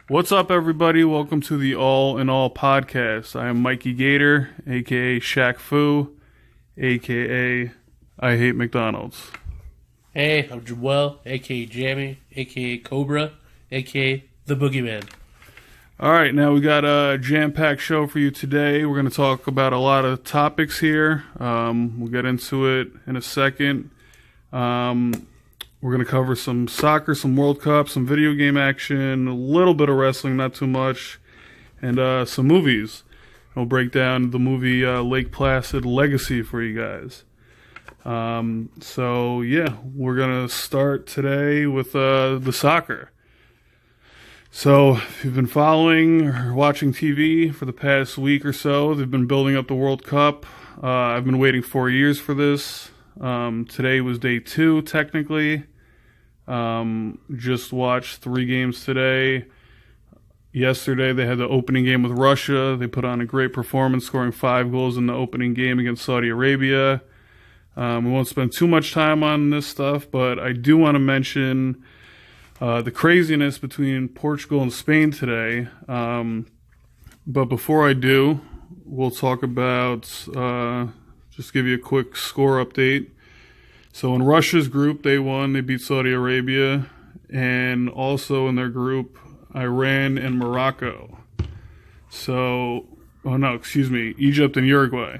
What's up, everybody? Welcome to the All in All podcast. I am Mikey Gator, aka Shaq Fu, aka I Hate McDonald's. Hey, I'm Joel, aka Jammy, aka Cobra, aka The Boogeyman. All right, now we got a jam-packed show for you today. We're going to talk about a lot of topics here. We'll get into it in a second. We're going to cover some soccer, some World Cup, some video game action, a little bit of wrestling, not too much, and some movies. We'll break down the movie Lake Placid Legacy for you guys. We're going to start today with the soccer. So, if you've been following or watching TV for the past week or so, they've been building up the World Cup. I've been waiting 4 years for this. Today was day 2, technically. Just watched 3 games today. Yesterday they had the opening game with Russia. They put on a great performance, scoring 5 goals in the opening game against Saudi Arabia. We won't spend too much time on this stuff, but I do want to mention the craziness between Portugal and Spain today. But before I do, we'll talk about, just give you a quick score update. So in Russia's group, they won. They beat Saudi Arabia. And also in their group, Iran and Morocco. Egypt and Uruguay.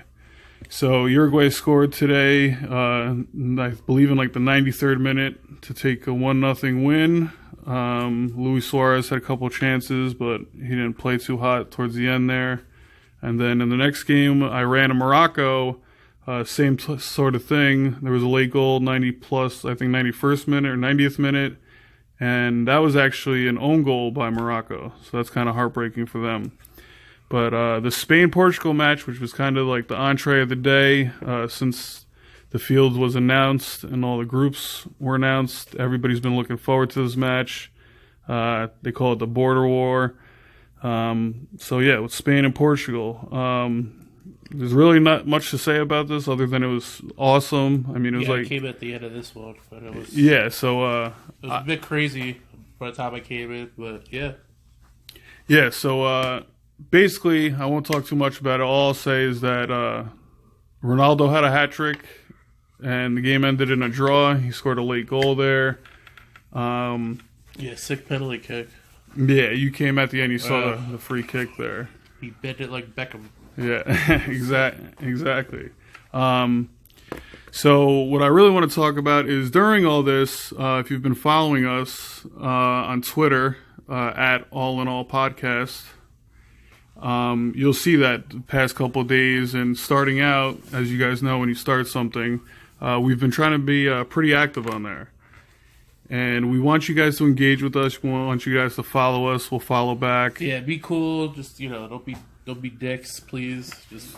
So Uruguay scored today, I believe in like the 93rd minute, to take a 1-0 win. Luis Suarez had a couple chances, but he didn't play too hot towards the end there. And then in the next game, Iran and Morocco, same sort of thing. There was a late goal, 91st minute or 90th minute, and that was actually an own goal by Morocco. So that's kind of heartbreaking for them. But the Spain-Portugal match, which was kind of like the entree of the day, since the field was announced and all the groups were announced, everybody's been looking forward to this match. They call it the border war. With Spain and Portugal, there's really not much to say about this other than it was awesome. I mean, it was it came at the end of this one, but it was it was a bit crazy by the time I came in, but yeah. Yeah, so basically, I won't talk too much about it. All I'll say is that Ronaldo had a hat trick, and the game ended in a draw. He scored a late goal there. Sick penalty kick. Yeah, you came at the end. You saw the free kick there. He bent it like Beckham. Yeah, exactly. So what I really want to talk about is during all this, if you've been following us on Twitter at All in All Podcast, you'll see that the past couple of days, and starting out, as you guys know, when you start something, we've been trying to be pretty active on there. And we want you guys to engage with us. We want you guys to follow us. We'll follow back. Yeah, be cool. Just, don't be dicks, please. Just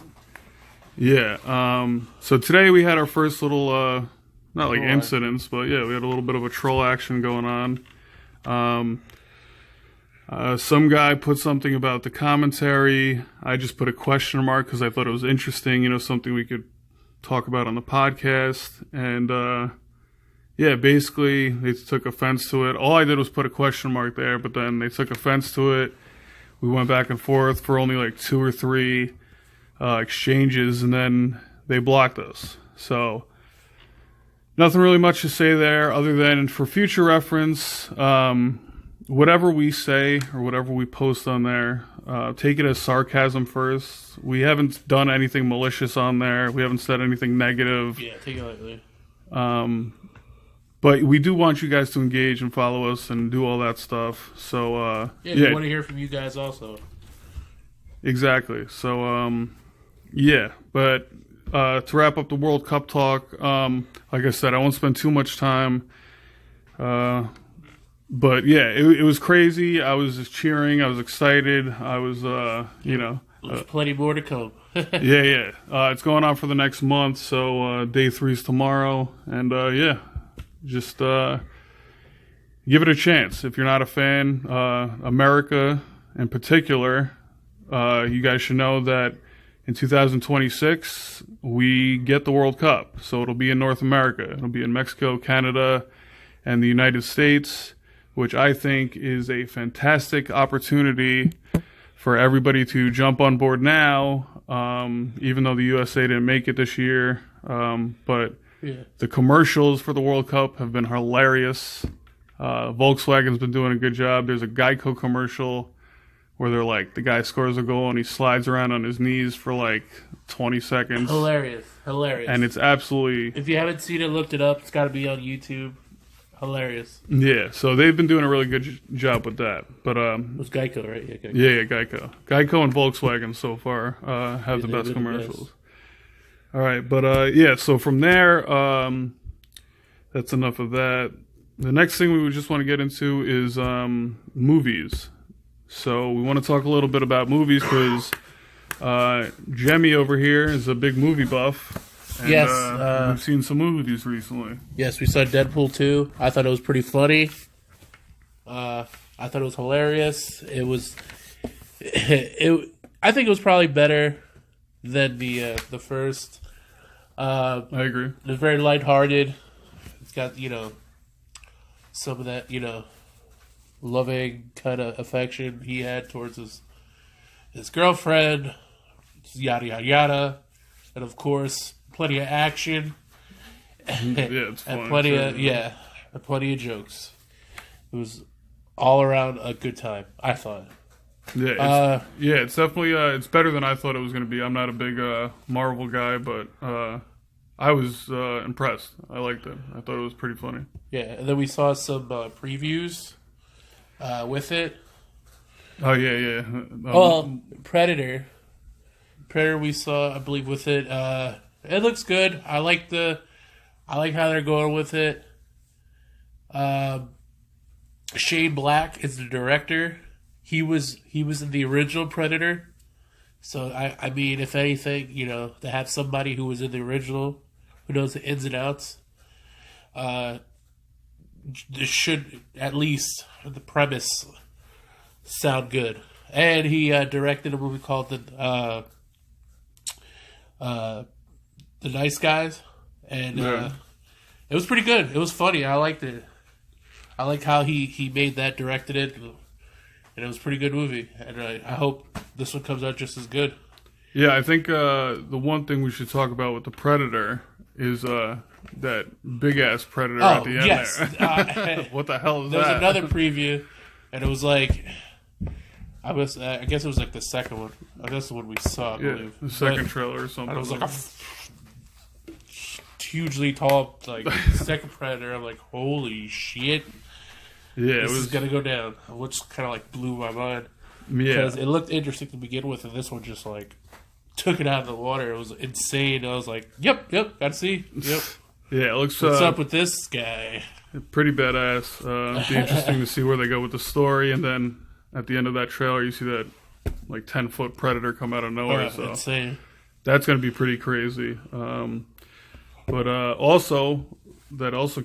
So today we had our first little, not like incidents, but yeah, we had a little bit of a troll action going on. Some guy put something about the commentary. I just put a question mark because I thought it was interesting, something we could talk about on the podcast. And basically they took offense to it. All I did was put a question mark there, but then they took offense to it. We went back and forth for only like 2 or 3 exchanges, and then they blocked us. So nothing really much to say there other than for future reference, whatever we say or whatever we post on there, take it as sarcasm first. We haven't done anything malicious on there. We haven't said anything negative. Yeah, take it lightly. But we do want you guys to engage and follow us and do all that stuff. So we want to hear from you guys also. Exactly. So but to wrap up the World Cup talk, like I said, I won't spend too much time. But yeah, it was crazy. I was just cheering. I was excited. I was, There's plenty more to come. yeah. It's going on for the next month. So day 3 is tomorrow, and just give it a chance. If you're not a fan, America in particular, you guys should know that in 2026 we get the World Cup. So it'll be in North America. It'll be in Mexico, Canada, and the United States. which I think is a fantastic opportunity for everybody to jump on board now, even though the USA didn't make it this year. But the commercials for the World Cup have been hilarious. Volkswagen's been doing a good job. There's a Geico commercial where they're like, the guy scores a goal and he slides around on his knees for like 20 seconds. Hilarious. And it's absolutely... If you haven't seen it, looked it up. It's got to be on YouTube. Hilarious. Yeah, so they've been doing a really good job with that. But it was Geico, right? Yeah, Geico. Yeah, Geico. Geico and Volkswagen so far have the best commercials. All right, but yeah, so from there, that's enough of that. The next thing we would just want to get into is movies. So we want to talk a little bit about movies because Jemmy over here is a big movie buff. And, yes. We've seen some movies recently. Yes, we saw Deadpool 2. I thought it was pretty funny. I thought it was hilarious. I think it was probably better than the first. I agree. It was very lighthearted. It's got, some of that, loving kind of affection he had towards his girlfriend, yada, yada, yada. And, of course, plenty of action. It's fun. And plenty of jokes. It was all around a good time, I thought. Yeah, it's definitely it's better than I thought it was going to be. I'm not a big Marvel guy, but I was impressed. I liked it. I thought it was pretty funny. Yeah, and then we saw some previews with it. Oh yeah. Predator we saw, I believe, with it. It looks good. I like how they're going with it. Shane Black is the director. He was in the original Predator. So I mean, if anything, to have somebody who was in the original, who knows the ins and outs, this should, at least the premise, sound good. And he directed a movie called The Nice Guys, and it was pretty good. It was funny. I liked it. I like how he made that, directed it, and it was a pretty good movie. And I hope this one comes out just as good. Yeah, I think the one thing we should talk about with the Predator is that big ass Predator at the end. Yes. There. What the hell is that? There was another preview, and it was like, I guess it was like the second one. I guess the one we saw. I believe the second trailer or something. And it was like a hugely tall, like second Predator. I'm like, holy shit! Yeah, this is gonna go down. Which kind of like blew my mind. Yeah, because it looked interesting to begin with, and this one just like took it out of the water. It was insane. I was like, yep, gotta see. Yep. Yeah, it looks. What's up with this guy? Pretty badass. It'd be interesting to see where they go with the story, and then at the end of that trailer, you see that like 10-foot Predator come out of nowhere. So insane. That's gonna be pretty crazy. But also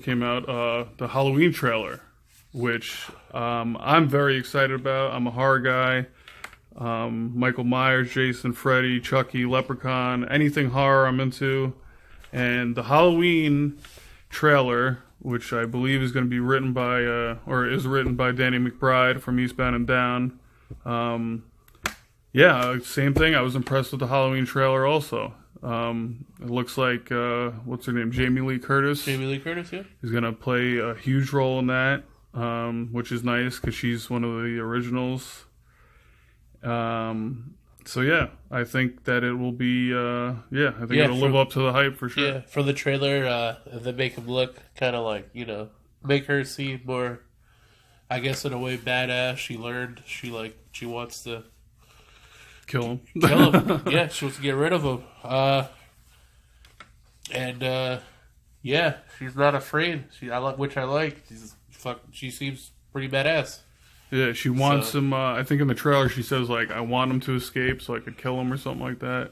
came out the Halloween trailer, which I'm very excited about. I'm a horror guy. Michael Myers, Jason, Freddy, Chucky, Leprechaun, anything horror I'm into. And the Halloween trailer, which I believe is going to be written by, is written by Danny McBride from Eastbound and Down. Same thing. I was impressed with the Halloween trailer also. It looks like, what's her name? Jamie Lee Curtis. Jamie Lee Curtis, yeah. Is going to play a huge role in that, which is nice because she's one of the originals. So yeah, I think that it will be, it'll live up to the hype for sure. Yeah, for the trailer, they make him look kind of like, make her seem more, I guess in a way, badass. She learned, she wants to kill him. Yeah, she wants to get rid of him. She's not afraid. Which I like. She seems pretty badass. Yeah, she wants him. I think in the trailer she says like, "I want him to escape so I could kill him" or something like that.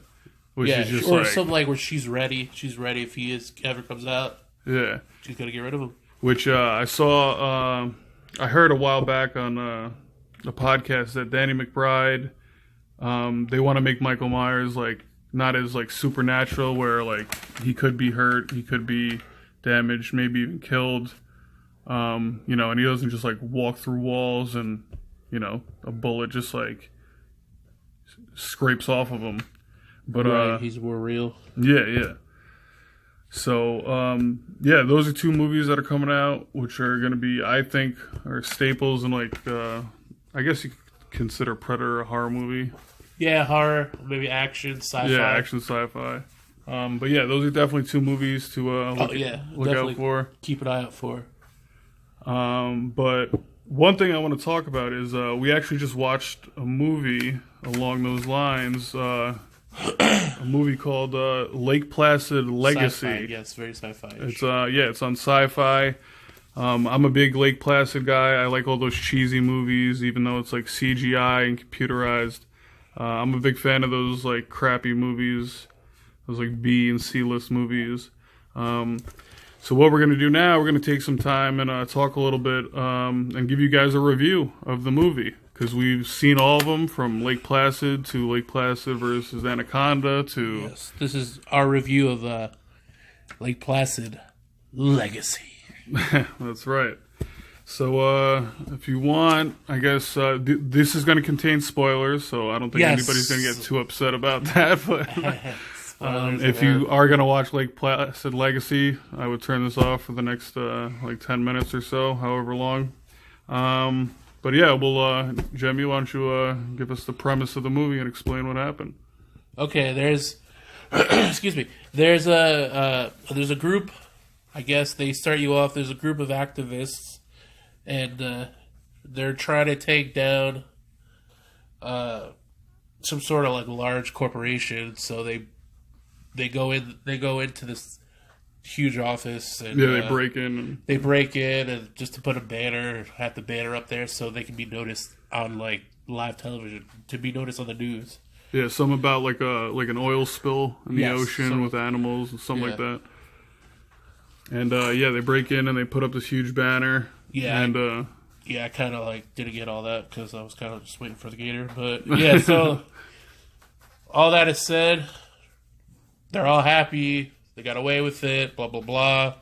Which is just or something like where she's ready. She's ready if he ever comes out. Yeah, she's gonna get rid of him. Which I saw. I heard a while back on a podcast that Danny McBride. They want to make Michael Myers like not as like supernatural, where like he could be hurt, he could be damaged, maybe even killed. You know, and he doesn't just like walk through walls and, you know, a bullet just like scrapes off of him. But right, he's more real. Yeah. So yeah, those are two movies that are coming out, which are going to be, I think, are staples in like I guess you could consider Predator a horror movie. Yeah, horror, maybe action, sci-fi. Yeah, action, sci-fi. But yeah, those are definitely two movies to look out for. Keep an eye out for. But one thing I want to talk about is we actually just watched a movie along those lines. A movie called Lake Placid Legacy. Sci-fi, yes, very sci-fi. It's on Sci-Fi. I'm a big Lake Placid guy. I like all those cheesy movies, even though it's like CGI and computerized. I'm a big fan of those like crappy movies, those like B and C list movies. So what we're gonna do now, we're gonna take some time and talk a little bit and give you guys a review of the movie, because we've seen all of them, from Lake Placid to Lake Placid versus Anaconda to... Yes, this is our review of Lake Placid Legacy. That's right. So if you want, I guess this is going to contain spoilers, so I don't think anybody's going to get too upset about that. But if you are going to watch Lake Placid Legacy, I would turn this off for the next like 10 minutes or so, however long. But yeah, well, Jemmy, why don't you give us the premise of the movie and explain what happened? Okay, there's, excuse me, there's a group. I guess they start you off. There's a group of activists, and they're trying to take down some sort of like large corporation. So they go into this huge office, and they break in. They break in and just to put a banner, have the banner up there so they can be noticed on like live television, to be noticed on the news. Yeah, something about like an oil spill in the ocean with animals and something like that. And they break in and they put up this huge banner. Yeah, and I kind of like didn't get all that because I was kind of just waiting for the gator. But yeah, so all that is said, they're all happy. They got away with it. Blah blah blah.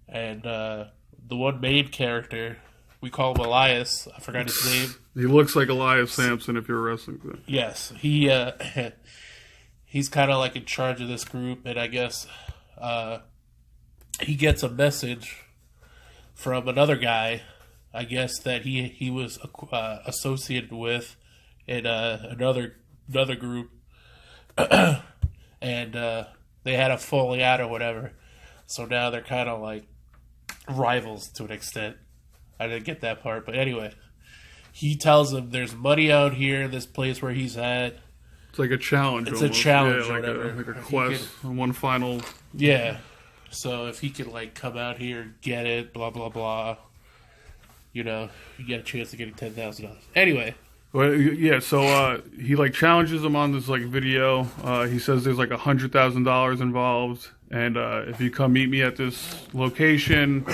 And the one main character, we call him Elias. I forgot his name. He looks like Elias Sampson if you're a wrestling fan. Yes, he's kind of like in charge of this group, and I guess he gets a message from another guy, I guess, that he was associated with in another group, and they had a falling out or whatever. So now they're kind of like rivals to an extent. I didn't get that part, but anyway, he tells them there's money out here in this place where he's at. It's like a challenge. It's almost. A challenge, like or whatever. Like a quest, one final. Yeah. So if he could like come out here and get it, blah blah blah, you get a chance of getting $10,000. Anyway. Well, yeah. So he like challenges them on this like video. He says there's like $100,000 involved, and if you come meet me at this location,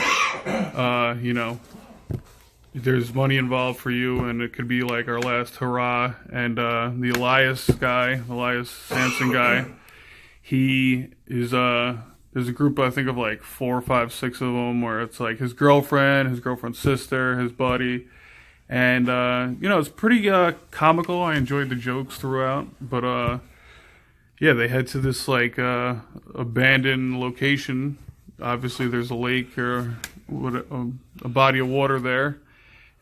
there's money involved for you, and it could be like our last hurrah. And the Elias Sampson guy, he is there's a group, I think, of like 4, 5, 6 of them, where it's like his girlfriend's sister, his buddy, and it's pretty comical. I enjoyed the jokes throughout, but they head to this like abandoned location. Obviously, there's a lake or a body of water there.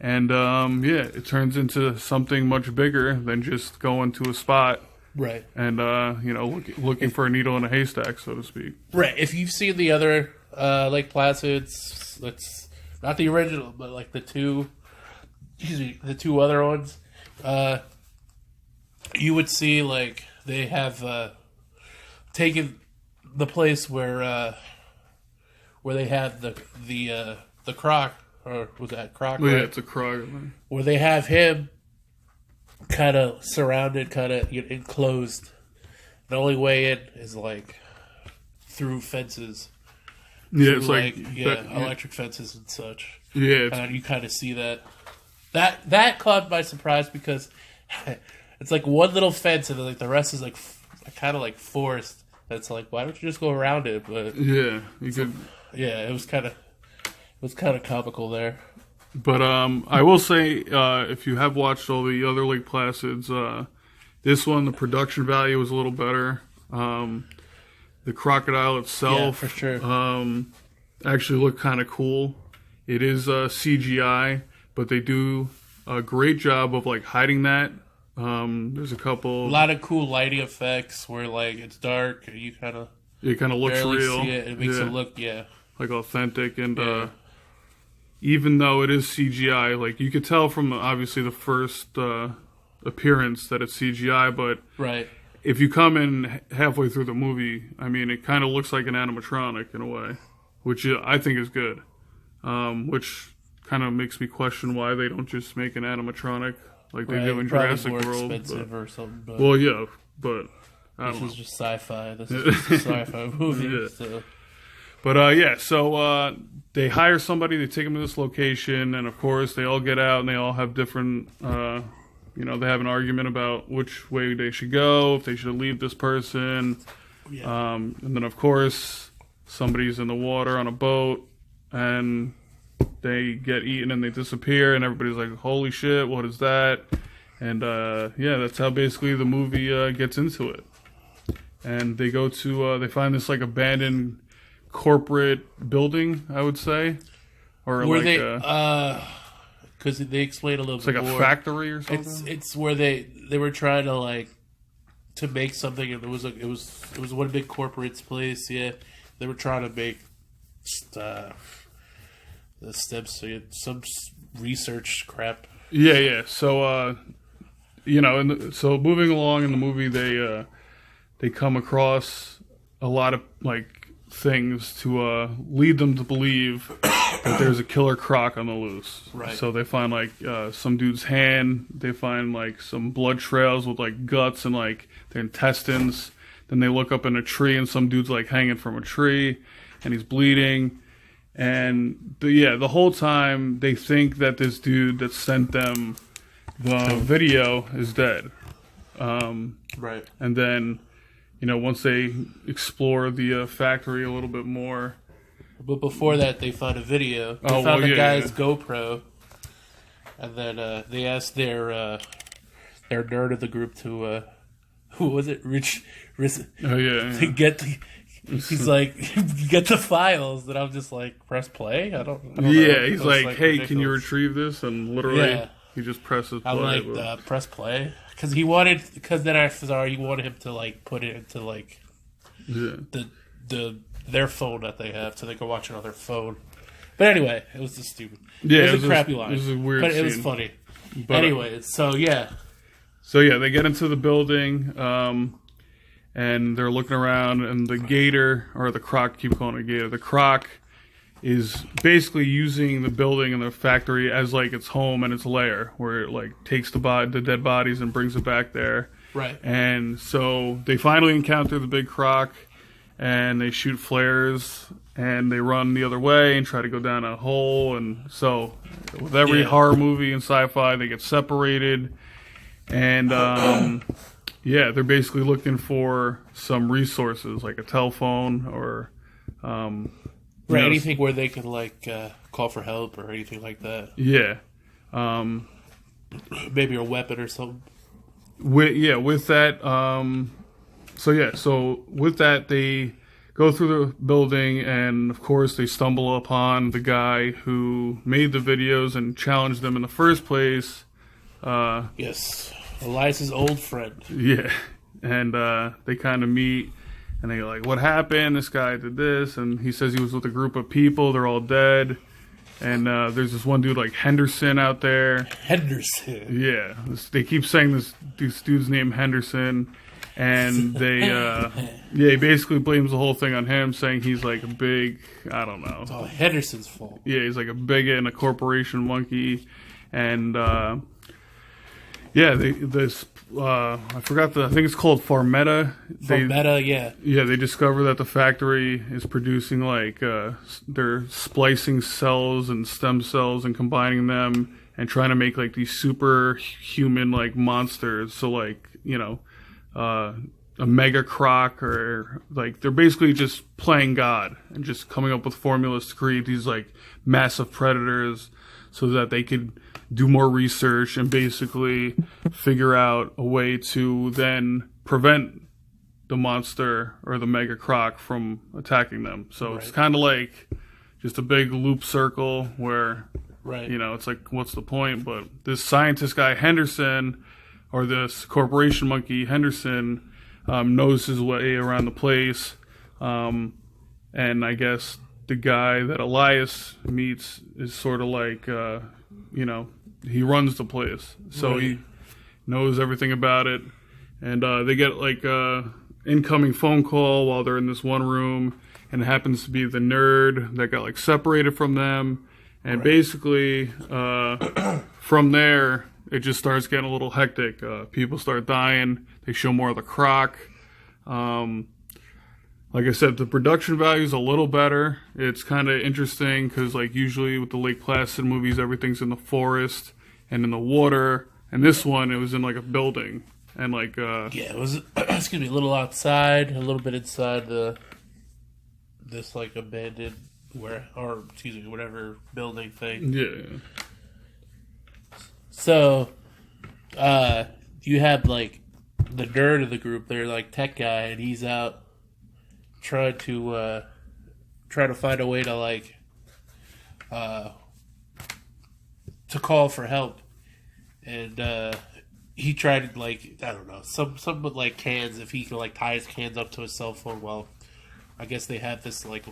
And, it turns into something much bigger than just going to a spot. Right. And, looking for a needle in a haystack, so to speak. Right. If you've seen the other Lake Placids, it's not the original, but like the two other ones, you would see like they have taken the place where they had the croc. Or was that Croc? Well, right? Yeah, it's a Croc. Where they have him kind of surrounded, kind of enclosed. The only way in is like through fences. Yeah, it's electric fences and such. Yeah, and you kind of see that. That caught by surprise because it's like one little fence and like the rest is like kind of like forest. That's like, why don't you just go around it? But yeah, you could. Yeah, it was kind of. was kind of comical there. But I will say, if you have watched all the other Lake Placids, this one, the production value was a little better. The crocodile itself, Yeah, for sure. actually looked kind of cool. It is CGI, but they do a great job of like hiding that. There's a lot of cool lighting effects where like it's dark, you kind of it kind of looks real. See it. It makes it look like authentic, and even though it is CGI, like you could tell from obviously the first appearance that it's CGI, but right. If you come in halfway through the movie, I mean, it kind of looks like an animatronic in a way, which I think is good. Which kind of makes me question why they don't just make an animatronic like they do in Jurassic more World. Expensive or something. But well, yeah, but I don't know. This is just sci-fi. This is just a sci-fi movie. Yeah. So. But so they hire somebody, they take them to this location, and of course they all get out and they all have different. They have an argument about which way they should go, if they should leave this person. Yeah. And then, of course, somebody's in the water on a boat, and they get eaten and they disappear, and everybody's like, holy shit, what is that? And, that's how basically the movie gets into it. And they go to, they find this, like, abandoned corporate building, I would say. Or were like they, because they explained a little bit more. It's like a factory or something? It's where they were trying to, like, to make something, and it was one big corporate's place, yeah. They were trying to make stuff. The steps, some research crap. Yeah. So, so moving along in the movie, they come across a lot of like things to lead them to believe that there's a killer croc on the loose. Right. So they find like some dude's hand. They find like some blood trails with like guts and like their intestines. Then they look up in a tree and some dude's like hanging from a tree, and he's bleeding. And the whole time they think that this dude that sent them the video is dead. Right. And then, once they explore the factory a little bit more. But before that, they found a video. They found the guy's GoPro. And then they asked their nerd of the group to, who was it? Rich to get the... He's like, get the files, and I'm just like, press play? I don't know. He's like, hey, ridiculous. can you retrieve this? And literally, he just presses play. I'm like, press play? Because he wanted him to, like, put it into, like, their phone that they have, so they can watch it on their phone. But anyway, it was just stupid. Yeah, it was a crappy line. It was a weird but scene. It was funny. But anyway, so yeah. So yeah, they get into the building, and they're looking around, and the gator, or the croc, keep calling it a gator, the croc is basically using the building and the factory as like its home and its lair, where it like takes the dead bodies and brings it back there. Right. And so they finally encounter the big croc, and they shoot flares, and they run the other way and try to go down a hole. And so with every horror movie and sci-fi, they get separated, and they're basically looking for some resources, like a telephone or... anything where they can, like, call for help or anything like that. Yeah. Maybe a weapon or something. With that... So with that, they go through the building, and, of course, they stumble upon the guy who made the videos and challenged them in the first place. Yes. Elias's old friend. Yeah. And they kind of meet, and they're like, what happened? This guy did this, and he says he was with a group of people. They're all dead. And there's this one dude like Henderson out there. Henderson. Yeah. They keep saying this dude's name Henderson. And they, he basically blames the whole thing on him, saying he's like a big, I don't know. It's all Henderson's fault. Yeah, he's like a bigot and a corporation monkey. And, I forgot I think it's called Farmetta. Yeah. Yeah, they discover that the factory is producing like, they're splicing cells and stem cells and combining them and trying to make like these superhuman like monsters. So like, a mega croc, or like they're basically just playing God and just coming up with formulas to create these like massive predators so that they could do more research and basically figure out a way to then prevent the monster or the mega croc from attacking them. So it's kind of like just a big loop circle where, it's like, what's the point? But this scientist guy, Henderson, or this corporation monkey, Henderson, knows his way around the place. And I guess the guy that Elias meets is sort of like, he runs the place. So he knows everything about it. And they get like incoming phone call while they're in this one room, and it happens to be the nerd that got like separated from them, and basically from there it just starts getting a little hectic. People start dying. They show more of the croc. Like I said, the production value is a little better. It's kind of interesting because like usually with the Lake Placid movies, everything's in the forest and in the water, and this one it was in like a building. And like it was a little outside, a little bit inside this like abandoned whatever building thing. Yeah. So you had like the nerd of the group, they're like tech guy, and he's out trying to find a way to like to call for help. And he tried, like, I don't know, some with, like, cans, if he could, like, tie his cans up to his cell phone. Well, I guess they had this, like,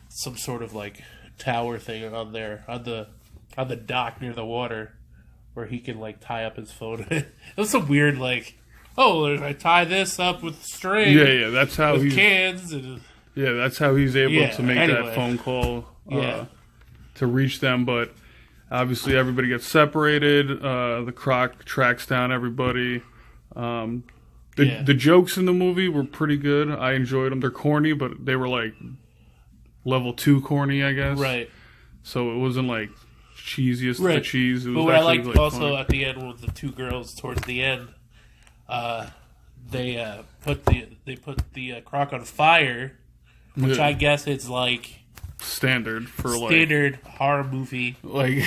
some sort of, like, tower thing on there, on the dock near the water, where he can, like, tie up his phone. It was some weird, like, I tie this up with string. Yeah, that's how with cans. Yeah, that's how he's able to make that phone call to reach them, but... Obviously, everybody gets separated. The croc tracks down everybody. The jokes in the movie were pretty good. I enjoyed them. They're corny, but they were like level 2 corny, I guess. Right. So it wasn't like cheesiest of the cheese. It was but what I liked like also funny. At the end with the two girls towards the end, they put the croc on fire, which I guess it's like. Standard horror movie. Like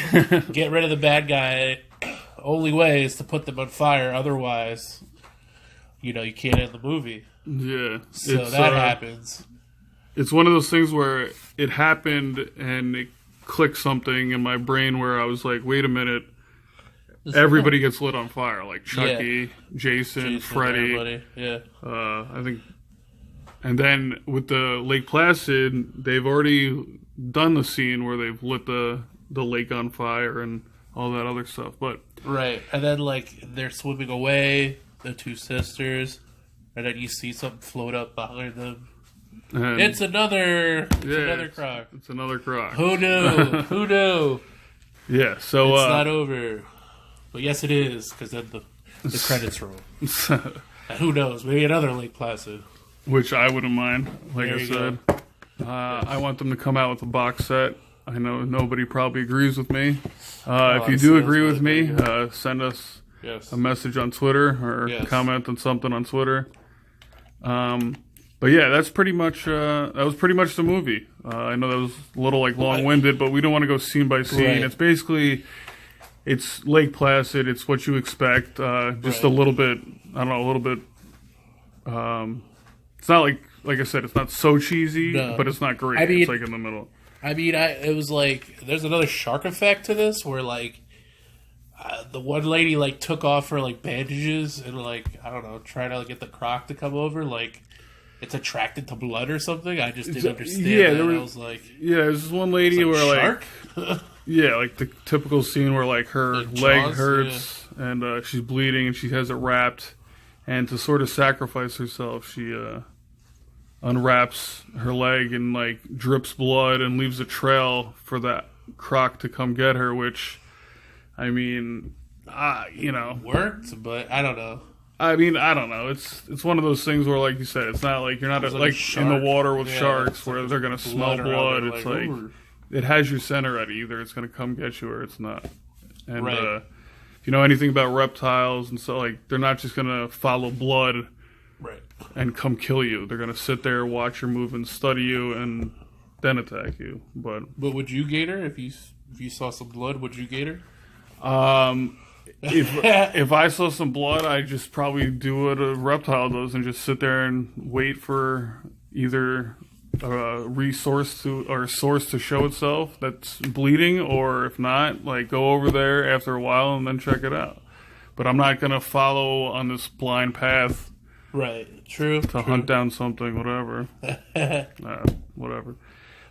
get rid of the bad guy. Only way is to put them on fire. Otherwise, you can't end the movie. Yeah. So that happens. It's one of those things where it happened and it clicked something in my brain where I was like, wait a minute. Everybody gets lit on fire. Like Chucky, Jason, Freddy. Everybody. Yeah. I think... And then with the Lake Placid, they've already done the scene where they've lit the lake on fire and all that other stuff. But and then like they're swimming away, the two sisters, and then you see something float up behind them. And it's another croc. It's another croc. Who knew? Who knew? Yeah, so it's not over. But yes, it is, because then the credits roll. And who knows? Maybe another Lake Placid. Which I wouldn't mind, like I said. I want them to come out with a box set. I know nobody probably agrees with me. If you do agree with me, send us a message on Twitter or comment on something on Twitter. But yeah, that's pretty much that was pretty much the movie. I know that was a little like long-winded, but we don't want to go scene by scene. It's basically Lake Placid. It's what you expect. Just a little bit. I don't know, a little bit. It's not like I said, it's not so cheesy, but it's not great. It's like in the middle. I mean, it was like, there's another shark effect to this where like the one lady like took off her like bandages and like, I don't know, trying to like, get the croc to come over, like it's attracted to blood or something. I just didn't understand that. I was like... Yeah, there's this one lady where shark? Like... Yeah, like the typical scene where like her leg hurts and she's bleeding and she has it wrapped. And to sort of sacrifice herself, she unwraps her leg and like drips blood and leaves a trail for that croc to come get her, which, I mean, worked, but I don't know. I mean, I don't know. It's one of those things where, like you said, it's not like you're not like in the water with sharks where they're gonna smell blood. It's like it has your center at either it's gonna come get you or it's not. And if you know anything about reptiles and so, like they're not just gonna follow blood. Right. and come kill you. They're gonna sit there, watch your movements, study you, and then attack you. But would you gator if you saw some blood? Would you gator? If I saw some blood, I'd just probably do what a reptile does and just sit there and wait for either a source to show itself that's bleeding, or if not, like go over there after a while and then check it out. But I'm not gonna follow on this blind path. Right. True. To hunt down something, whatever. Whatever.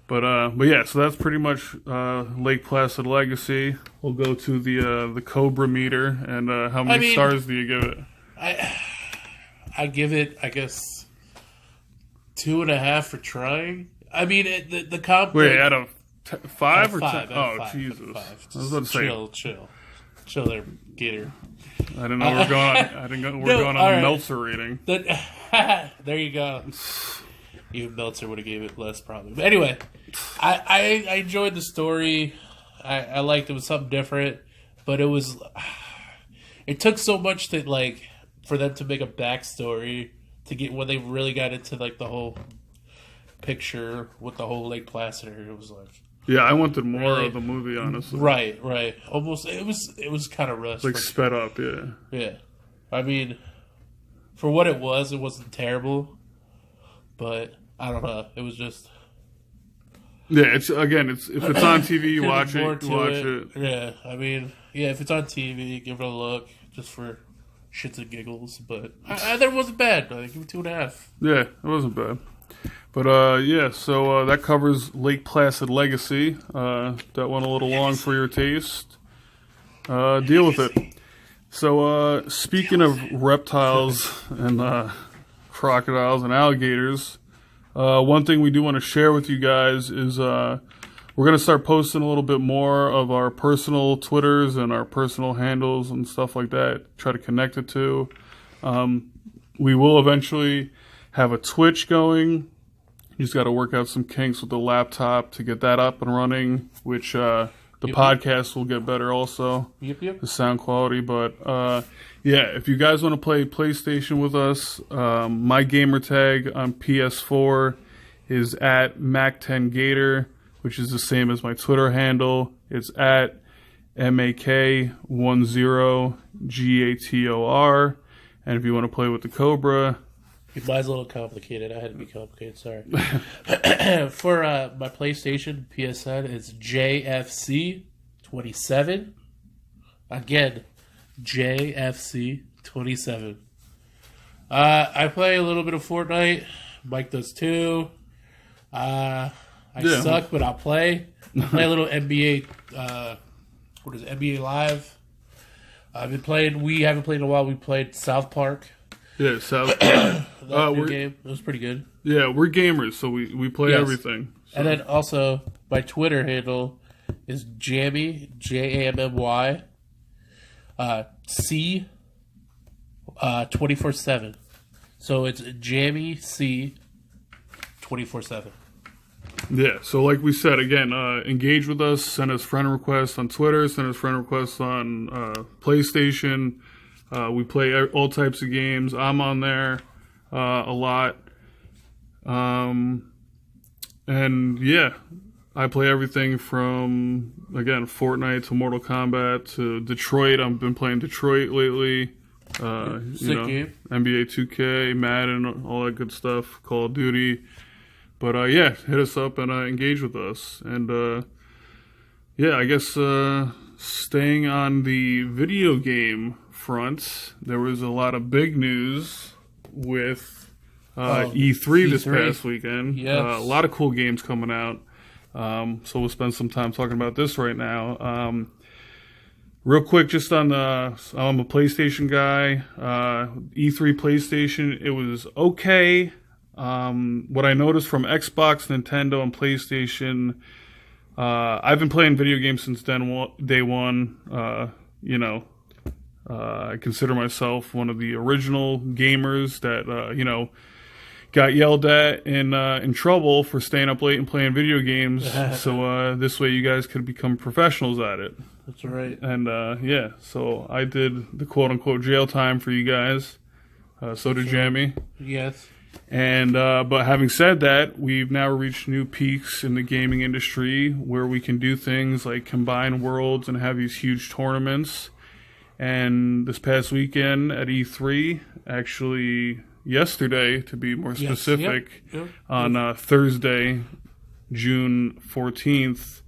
But yeah, so that's pretty much Lake Placid Legacy. We'll go to the Cobra meter, and how many stars do you give it? I give it, I guess, 2.5 for trying. I mean, the comp. Wait, out of 5 or 5? 10? Oh, five, Jesus! Five. I was about to say, chill there, Gator. I didn't know we're going on. I didn't know we're going on Meltzer rating. There you go. Even Meltzer would have gave it less, probably. But anyway, I enjoyed the story. I liked it. It was something different, but it took so much for them to make a backstory to get when they really got into like the whole picture with the whole Lake Placid. It was like, yeah, I wanted more of the movie, honestly. Right. Almost, it was kind of rushed. Like sped up, yeah. Yeah, I mean, for what it wasn't terrible, but I don't know. It was just. Yeah, if it's on TV, you watch it. Yeah, I mean, if it's on TV, give it a look just for shits and giggles. But I thought it wasn't bad. I give it 2.5. Yeah, it wasn't bad. But yeah, so that covers Lake Placid Legacy. That went a little long for your taste. Deal with it. So speaking of reptiles and crocodiles and alligators. One thing we do want to share with you guys is we're going to start posting a little bit more of our personal Twitters and our personal handles and stuff like that. Try to connect it to. We will eventually have a Twitch going. You just got to work out some kinks with the laptop to get that up and running, which the podcast will get better also. Yep. The sound quality. But yeah, if you guys want to play PlayStation with us, my gamer tag on PS4 is at Mac10Gator, which is the same as my Twitter handle. It's at MAK10GATOR. And if you want to play with the Cobra... Mine's a little complicated. I had to be complicated, sorry. For my PlayStation, PSN, it's JFC27. Again, JFC27. I play a little bit of Fortnite. Mike does too. I suck, but I'll play. I play a little NBA. What is it? NBA Live. I've been playing. We haven't played in a while. We played South Park. Yeah, South Park. That game. It was pretty good. Yeah, we're gamers, so we play everything. So. And then also, my Twitter handle is Jammy, JAMMY, C, 24/7. So it's Jammy C, 24/7. Yeah, so like we said, again, engage with us, send us friend requests on Twitter, send us friend requests on PlayStation. We play all types of games. I'm on there a lot. And yeah, I play everything from, again, Fortnite to Mortal Kombat to Detroit. I've been playing Detroit lately. Game. NBA 2K, Madden, all that good stuff, Call of Duty. But yeah, hit us up and engage with us. And yeah, I guess staying on the video game front, there was a lot of big news with E3 this past weekend. Yes. A lot of cool games coming out. So we'll spend some time talking about this right now. Real quick, just on I'm a PlayStation guy. E3 PlayStation, it was okay. What I noticed from Xbox, Nintendo, and PlayStation, I've been playing video games since day one. I consider myself one of the original gamers that, got yelled at and in trouble for staying up late and playing video games. So this way you guys could become professionals at it. That's right. And yeah, so I did the quote-unquote jail time for you guys. So did Jamie. Yes. And but having said that, we've now reached new peaks in the gaming industry where we can do things like combine worlds and have these huge tournaments. And this past weekend at E3, actually yesterday to be more specific, on Thursday, June 14th,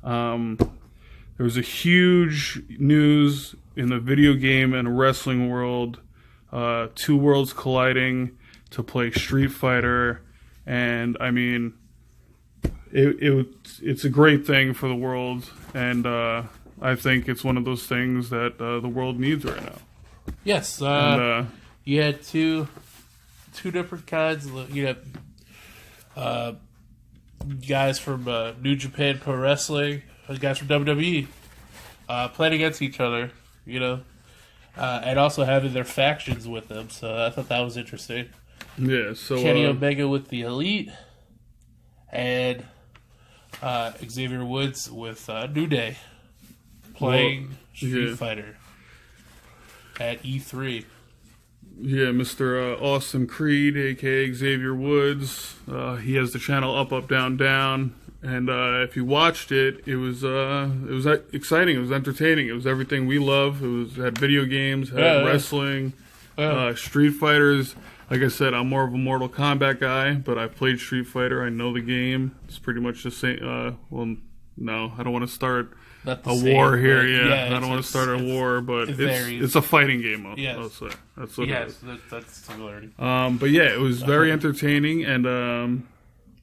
there was a huge news in the video game and wrestling world, two worlds colliding to play Street Fighter, and I mean, it's a great thing for the world, and I think it's one of those things that the world needs right now. Yes, you had two different kinds. You had guys from New Japan Pro Wrestling, guys from WWE playing against each other. And also having their factions with them. So I thought that was interesting. Yeah, so Kenny Omega with the Elite, and Xavier Woods with New Day playing Street Fighter at E3. Yeah, Mr. Austin Creed, aka Xavier Woods. He has the channel Up Up Down Down, and if you watched it, it was exciting. It was entertaining. It was everything we love. It had video games, had wrestling, Street Fighters. Like I said, I'm more of a Mortal Kombat guy, but I've played Street Fighter. I know the game. It's pretty much the same. Well, no, I don't want to start a war here. Yeah, I don't want to start a war, but it's a fighting game. I'll say that's what it is. That's similarity. But yeah, it was very entertaining, and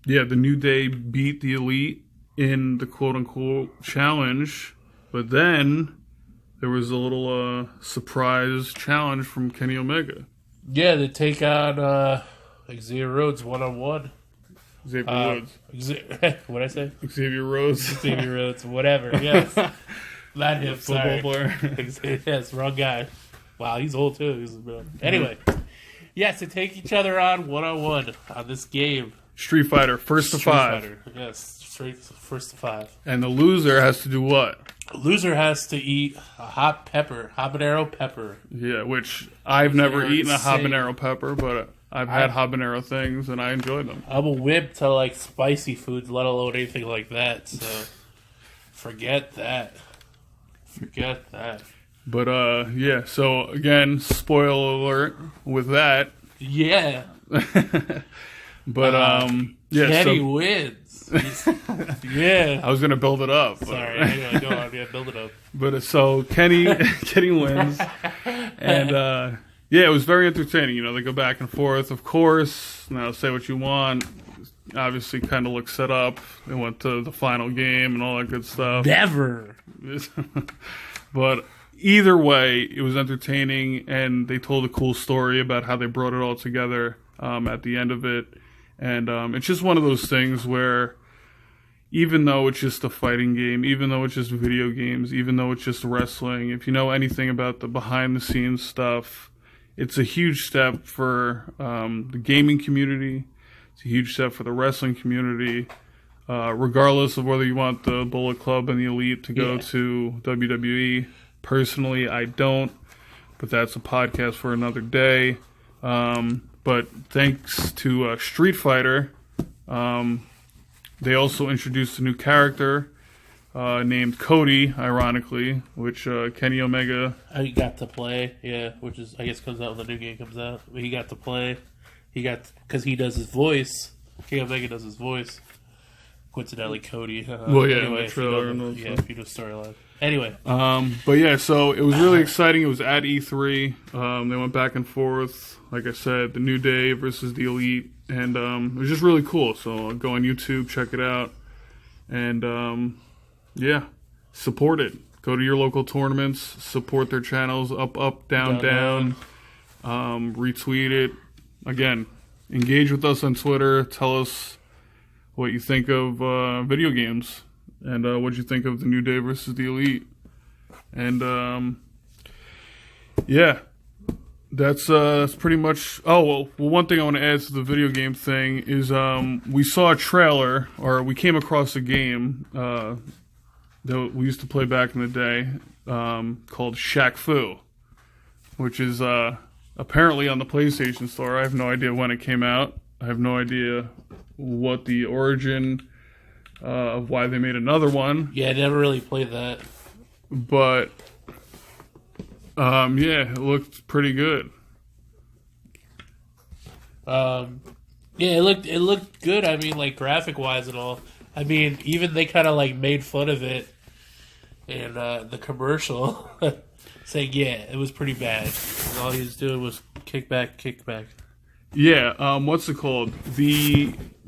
the New Day beat the Elite in the quote unquote challenge, but then there was a little surprise challenge from Kenny Omega. Yeah, they take on Xavier Rhodes one-on-one. Xavier Woods. What'd I say? Xavier Rhodes. Xavier Rhodes, whatever, yes. Not him, football player. Yes, wrong guy. Wow, he's old too. Anyway, yes, they take each other on one-on-one on this game. Street Fighter, first to five. Fighter. Yes, first to five. And the loser has to do what? The loser has to eat a habanero pepper. Yeah, which I've never eaten a habanero pepper, but I've had habanero things and I enjoyed them. I'm a wimp to like spicy foods, let alone anything like that. So forget that. But yeah, so again, spoiler alert with that. Yeah. But yeah, Kenny wins. Yeah. I was gonna build it up. Sorry, anyway, go on. Yeah, build it up. But so Kenny wins, and yeah, it was very entertaining. They go back and forth. Of course, now say what you want. Obviously, kind of looks set up. They went to the final game and all that good stuff. Never. But either way, it was entertaining, and they told a cool story about how they brought it all together at the end of it. And it's just one of those things where even though it's just a fighting game, even though it's just video games, even though it's just wrestling, if you know anything about the behind-the-scenes stuff, it's a huge step for the gaming community. It's a huge step for the wrestling community, regardless of whether you want the Bullet Club and the Elite to go to WWE. Personally, I don't, but that's a podcast for another day. But thanks to Street Fighter, they also introduced a new character named Cody, ironically, which Kenny Omega... He got to play, which is, I guess, comes out when the new game comes out. But he got to play. Because he does his voice. Kenny Omega does his voice. Coincidentally, Cody. Anyway, the trailer and if you do storyline. Anyway. But yeah, so it was really exciting. It was at E3. They went back and forth. Like I said, the New Day versus the Elite. And it was just really cool. So go on YouTube, check it out. And yeah, support it. Go to your local tournaments. Support their channels. Up, up, down, down. Retweet it. Again, engage with us on Twitter. Tell us what you think of video games. And what you think of the New Day versus the Elite. And yeah, that's pretty much... Oh, well, one thing I want to add to the video game thing is we saw a trailer, or we came across a game that we used to play back in the day called Shaq Fu, which is apparently on the PlayStation Store. I have no idea when it came out. I have no idea what the origin of why they made another one. Yeah, I never really played that. But, yeah, it looked pretty good. Yeah, it looked good. I mean, like, graphic-wise and all. I mean, even they kind of, like, made fun of it in the commercial. Saying, yeah, it was pretty bad. And all he was doing was kick back. Yeah, what's it called?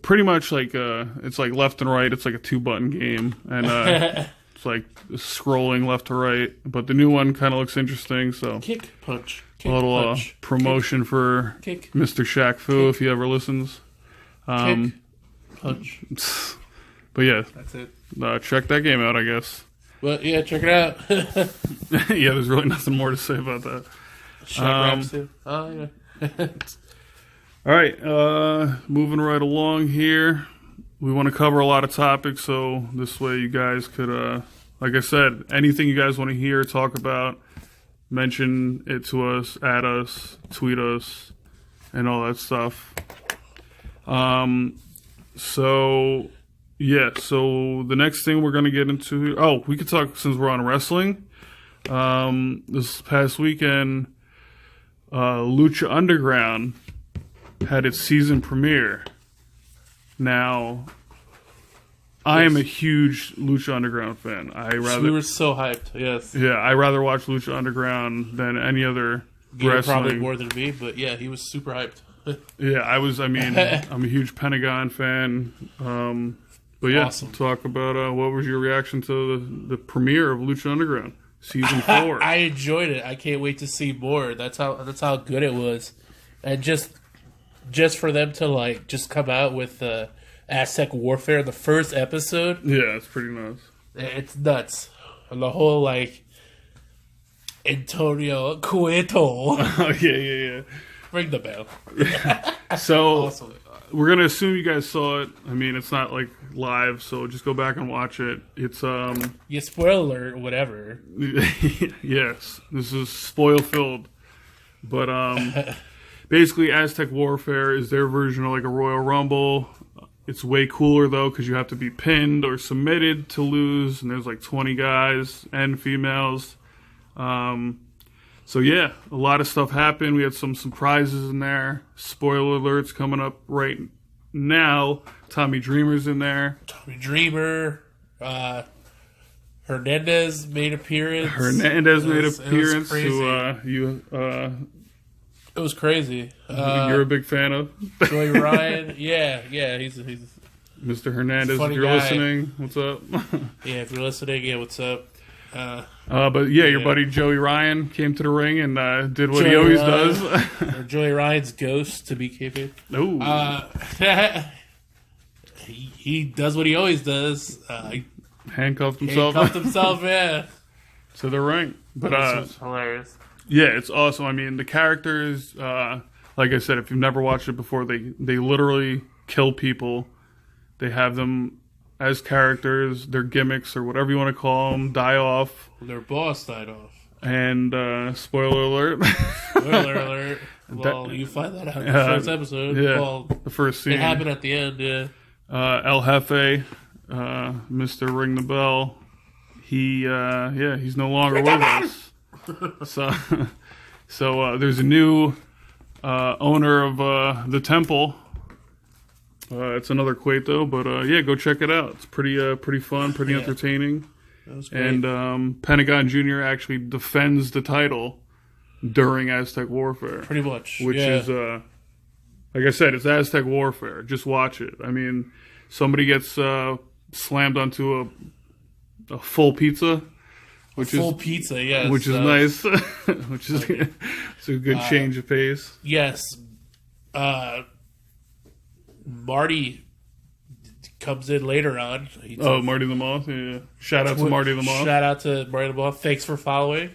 Pretty much like, it's like left and right. It's like a 2-button game. And it's like scrolling left to right. But the new one kind of looks interesting, so. Kick, punch. A little promotion for Mr. Shaq Fu if he ever listens. Kick, punch. But yeah, that's it. Check that game out, I guess. But yeah, check it out. Yeah, there's really nothing more to say about that. Shaq too. Oh yeah. All right, moving right along here. We want to cover a lot of topics, so this way you guys could, like I said, anything you guys want to hear, talk about. Mention it to us, add us, tweet us, and all that stuff. So the next thing we're going to get into... Oh, we could talk since we're on wrestling. This past weekend, Lucha Underground had its season premiere. Now... I am a huge Lucha Underground fan. We were so hyped, yes. Yeah, I rather watch Lucha Underground than any other wrestling. Probably more than me, but yeah, he was super hyped. Yeah, I'm a huge Pentagon fan. But yeah, awesome. Talk about what was your reaction to the premiere of Lucha Underground season 4? I enjoyed it. I can't wait to see more. That's how good it was, and just for them to like just come out with Aztec Warfare, the first episode. Yeah, it's pretty nuts. It's nuts. And the whole, like, Antonio Cueto. Oh, yeah. Ring the bell. So, awesome. We're going to assume you guys saw it. I mean, it's not, like, live, so just go back and watch it. It's, Yeah, spoiler alert, whatever. Yes, this is spoil-filled. But, basically, Aztec Warfare is their version of, like, a Royal Rumble. It's way cooler, though, because you have to be pinned or submitted to lose, and there's like 20 guys and females. So, yeah, a lot of stuff happened. We had some surprises in there. Spoiler alerts coming up right now. Tommy Dreamer's in there. Tommy Dreamer. Hernandez made appearance. It was crazy. You're a big fan of Joey Ryan. Yeah, he's Mr. Hernandez. If you're listening, what's up? Yeah, if you're listening, yeah, what's up? But yeah, your buddy Joey Ryan came to the ring and did what he always does. Or Joey Ryan's ghost, to be keeping. Oh, he does what he always does. Handcuffed himself. Yeah. To the ring. But this was hilarious. Yeah, it's awesome. I mean, the characters, like I said, if you've never watched it before, they literally kill people. They have them as characters, their gimmicks or whatever you want to call them, die off. Their boss died off. And spoiler alert. Spoiler alert. Well, you find that out in the first episode. Yeah, well, the first scene. It happened at the end, yeah. El Jefe, Mr. Ring the Bell, he's no longer with us. So there's a new owner of the temple. It's another Cueto, but yeah, go check it out. It's pretty fun, pretty entertaining. That was great. And Pentagon Jr. actually defends the title during Aztec Warfare. Pretty much, which is like I said, it's Aztec Warfare. Just watch it. I mean, somebody gets slammed onto a full pizza. Pizza, yes. Which is nice. Which is it's a good change of pace. Yes. Marty comes in later on. Marty the Moth. Yeah. Shout out to Marty the Moth. Shout out to Marty the Moth. Thanks for following.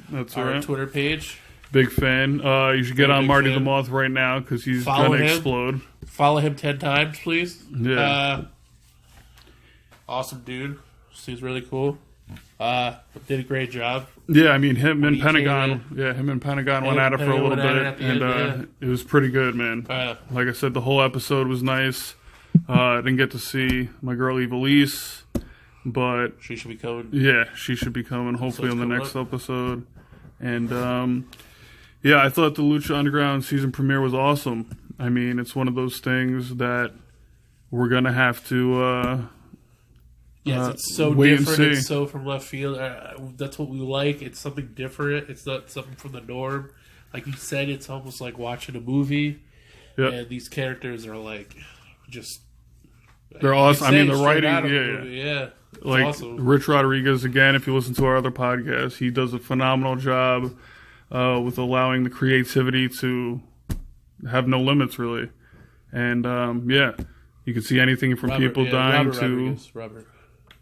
That's our Twitter page. Big fan. You should get on Marty the Moth right now because he's going to explode. Follow him 10 times, please. Yeah. Awesome dude. He's really cool. Did a great job. Yeah, I mean him and BJ, Pentagon. Yeah, him and Pentagon went at it for a little bit, and it was pretty good, man. Like I said, the whole episode was nice. I didn't get to see my girl Evilise, but she should be coming. Yeah, she should be coming. Hopefully on the next episode. And yeah, I thought the Lucha Underground season premiere was awesome. I mean, it's one of those things that we're gonna have to. Yes, it's so different. It's so from left field. That's what we like. It's something different. It's not something from the norm. Like you said, it's almost like watching a movie. Yep. And these characters are like just. They're awesome. I mean, the writing, yeah. Like awesome. Rich Rodriguez, again, if you listen to our other podcast, he does a phenomenal job with allowing the creativity to have no limits, really. And yeah, you can see anything from people dying to Robert.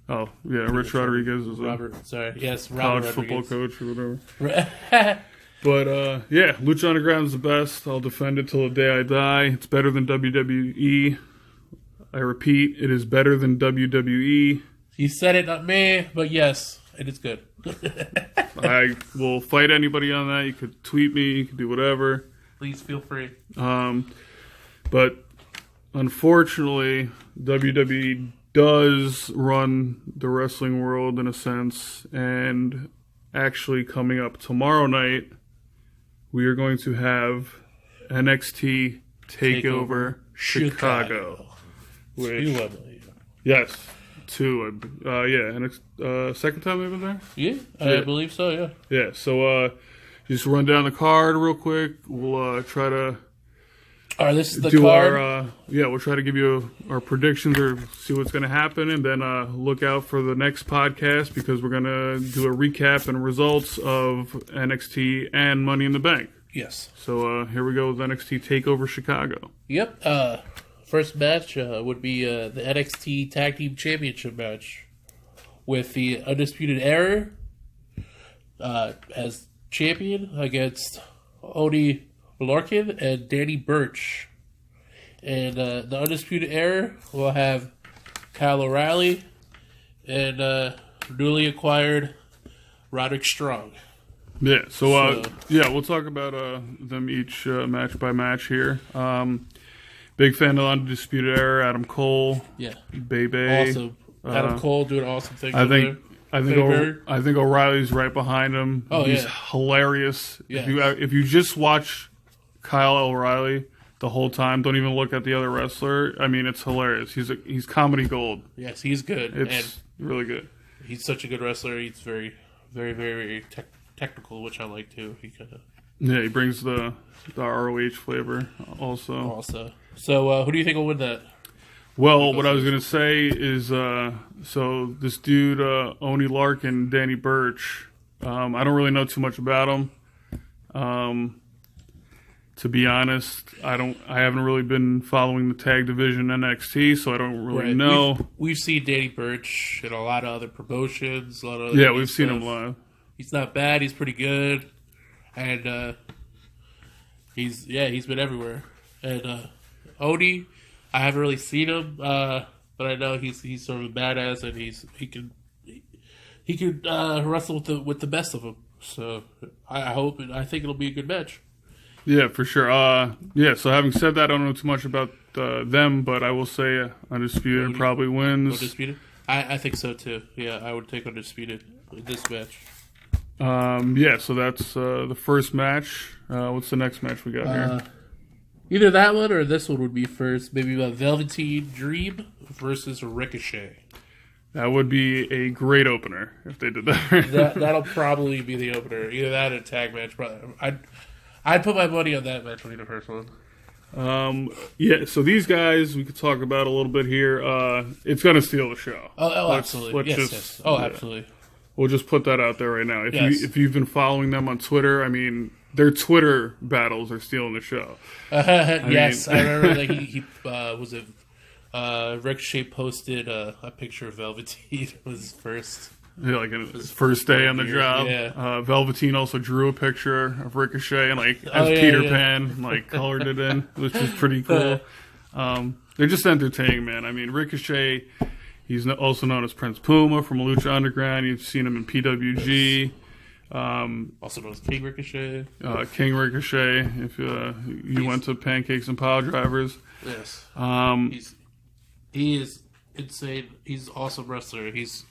Oh yeah, Rich Rodriguez is Robert. Sorry, yes, college football coach or whatever. But yeah, Lucha Underground is the best. I'll defend it till the day I die. It's better than WWE. I repeat, it is better than WWE. You said it, not me, but yes, it is good. I will fight anybody on that. You could tweet me, you could do whatever. Please feel free. But unfortunately, WWE does run the wrestling world in a sense, and actually coming up tomorrow night, we are going to have NXT TakeOver Chicago. Which, yes, 2. Second time they've been there? Yeah, I believe so, yeah. Yeah, so just run down the card real quick. We'll try to this is the card? We'll try to give you our predictions or see what's going to happen, and then look out for the next podcast because we're going to do a recap and results of NXT and Money in the Bank. Yes. So here we go with NXT TakeOver Chicago. Yep. First match would be the NXT Tag Team Championship match with the Undisputed Era as champion against Oni Larkin and Danny Burch. And the Undisputed Era will have Kyle O'Reilly and newly acquired Roderick Strong. Yeah, so we'll talk about them each match by match here. Big fan of Undisputed Era, Adam Cole. Yeah. Bebe. Awesome. Adam Cole doing awesome things. I think O'Reilly's right behind him. Oh, he's hilarious. Yeah. If you just watch Kyle O'Reilly the whole time, don't even look at the other wrestler. I mean, it's hilarious. He's comedy gold. Yes, he's good. It's really good. He's such a good wrestler. He's very, very, very technical, which I like too. He brings the ROH flavor also. So, who do you think will win that? Well, what I was going to say is, so this dude, Oni Larkin, Danny Burch, I don't really know too much about him. To be honest, I haven't really been following the tag division NXT, so I don't really know. We've seen Danny Burch in a lot of other promotions, a lot of other we've seen him live. He's not bad. He's pretty good, and he's been everywhere. And Oni, I haven't really seen him, but I know he's sort of a badass, and he can wrestle with the best of them. So I think it'll be a good match. Yeah, for sure. So having said that, I don't know too much about them, but I will say Undisputed probably wins. Undisputed? I think so too. Yeah, I would take Undisputed in this match. So that's the first match. What's the next match we got here? Either that one or this one would be first. Maybe a Velveteen Dream versus Ricochet. That would be a great opener if they did that. That'll probably be the opener. Either that or a tag match. I'd put my money on that match winning the first one. So these guys we could talk about a little bit here. It's going to steal the show. Absolutely. Yes. Absolutely. We'll just put that out there right now. If you've been following them on Twitter, I mean, their Twitter battles are stealing the show. I remember that he was it. Ricochet posted a picture of Velveteen. It was his first. Yeah, like his first day on the job. Yeah. Velveteen also drew a picture of Ricochet and as Peter Pan, colored it in, which was pretty cool. They're just entertaining, man. I mean, Ricochet, He's also known as Prince Puma from Lucha Underground. You've seen him in PWG. Also known as King Ricochet. King Ricochet, if you went to Pancakes and Pile Drivers. Yes. He is insane. He's an awesome wrestler. He's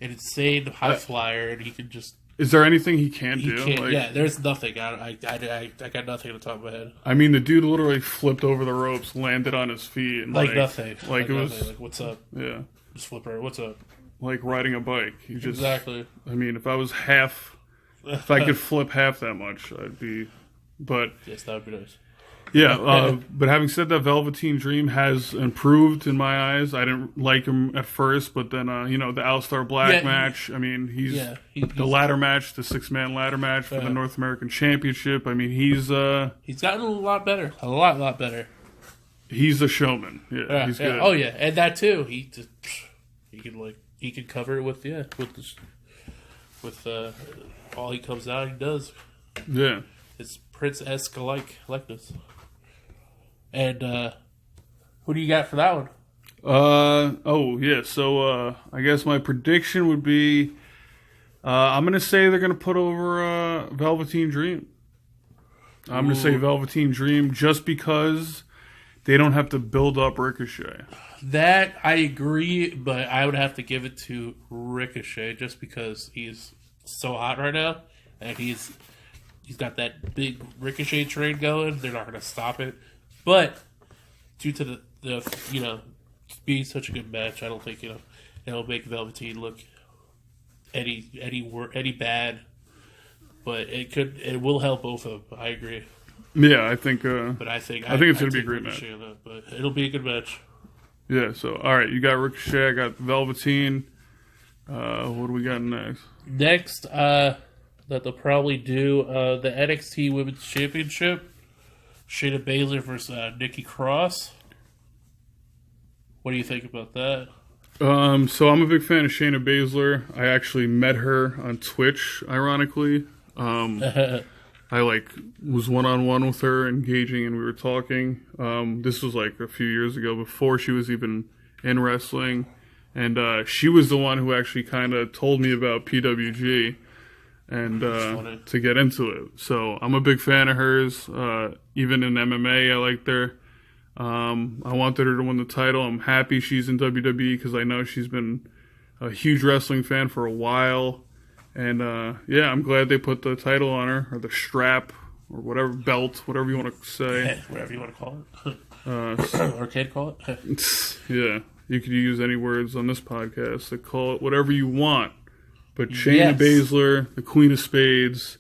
an insane high flyer, and he can just... Is there anything he can't do? Yeah, there's nothing. I got nothing on the top of my head. I mean, the dude literally flipped over the ropes, landed on his feet. And nothing. Like it was... Nothing. Like, what's up? Yeah. Just flip her. What's up? Like riding a bike. Exactly. I mean, if I could flip half that much, I'd be... But... Yes, that would be nice. Yeah, but having said that, Velveteen Dream has improved in my eyes. I didn't like him at first, but then, the All-Star Black match. I mean, he's the ladder match, the 6-man ladder match for the North American Championship. I mean, he's gotten a lot better. A lot better. He's a showman. Yeah, he's good. Oh, yeah, and that, too. He can cover it with all he comes out, he does. Yeah. It's Prince-esque likeness. And who do you got for that one? So I guess my prediction would be I'm going to say they're going to put over Velveteen Dream. I'm going to say Velveteen Dream just because they don't have to build up Ricochet. That I agree, but I would have to give it to Ricochet just because he's so hot right now, and he's got that big Ricochet train going. They're not going to stop it. But due to the being such a good match, I don't think it'll make Velveteen look any bad. But it will help both of them. I agree. Yeah, I think. But I think it's going to be a great match. But it'll be a good match. Yeah. So all right, you got Ricochet. I got Velveteen. What do we got next? Next, that they'll probably do the NXT Women's Championship. Shayna Baszler versus Nikki Cross. What do you think about that? So I'm a big fan of Shayna Baszler. I actually met her on Twitch, ironically. I was one-on-one with her, engaging, and we were talking. This was like a few years ago, before she was even in wrestling. And she was the one who actually kind of told me about PWG and to get into it. So I'm a big fan of hers. Even in MMA, I liked her. I wanted her to win the title. I'm happy she's in WWE because I know she's been a huge wrestling fan for a while. And I'm glad they put the title on her, or the strap, or whatever, belt, whatever you want to say. Whatever you want to call it. Or can call it. Yeah. You could use any words on this podcast to call it whatever you want. But Shayna Baszler, the Queen of Spades,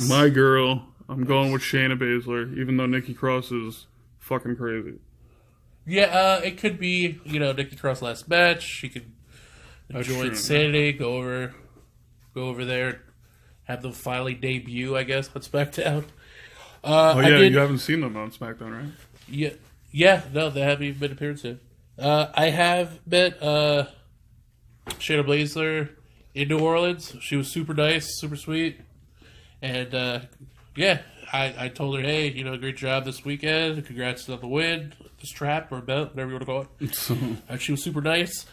my girl, I'm going with Shayna Baszler, even though Nikki Cross is fucking crazy. Yeah, it could be, Nikki Cross last match. She could join Sanity, go over there, have them finally debut, I guess, on SmackDown. You haven't seen them on SmackDown, right? Yeah, no, they haven't even been appeared to. I have met Shayna Baszler in New Orleans. She was super nice, super sweet. And, I told her, hey, great job this weekend. Congrats on the win, the strap, or belt, whatever you want to call it. And she was super nice.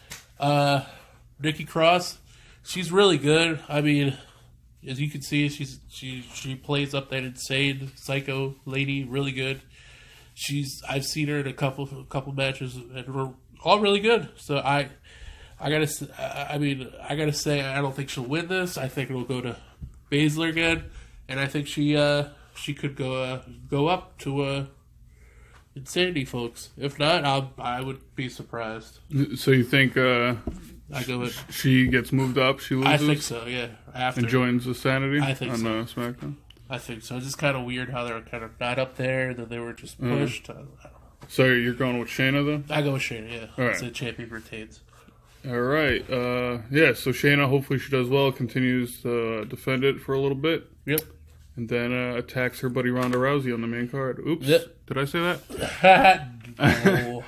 Nikki Cross, she's really good. I mean, as you can see, she plays up that insane psycho lady really good. I've seen her in a couple matches, and we're all really good. So I gotta say, I don't think she'll win this. I think it'll go to Baszler again, and I think she could go up to Insanity, folks. If not, I would be surprised. So you think I go with, she gets moved up? She loses. I think so. Yeah, and joins the Sanity. I think on so. SmackDown. I think so. It's just kind of weird how they're kind of not up there, that they were just pushed. I don't know. So you're going with Shayna, then? I go with Shayna, yeah. All right. So champion retains. All right. So Shayna, hopefully she does well, continues to defend it for a little bit. Yep. And then attacks her buddy Ronda Rousey on the main card. Oops. Yep. Did I say that? No.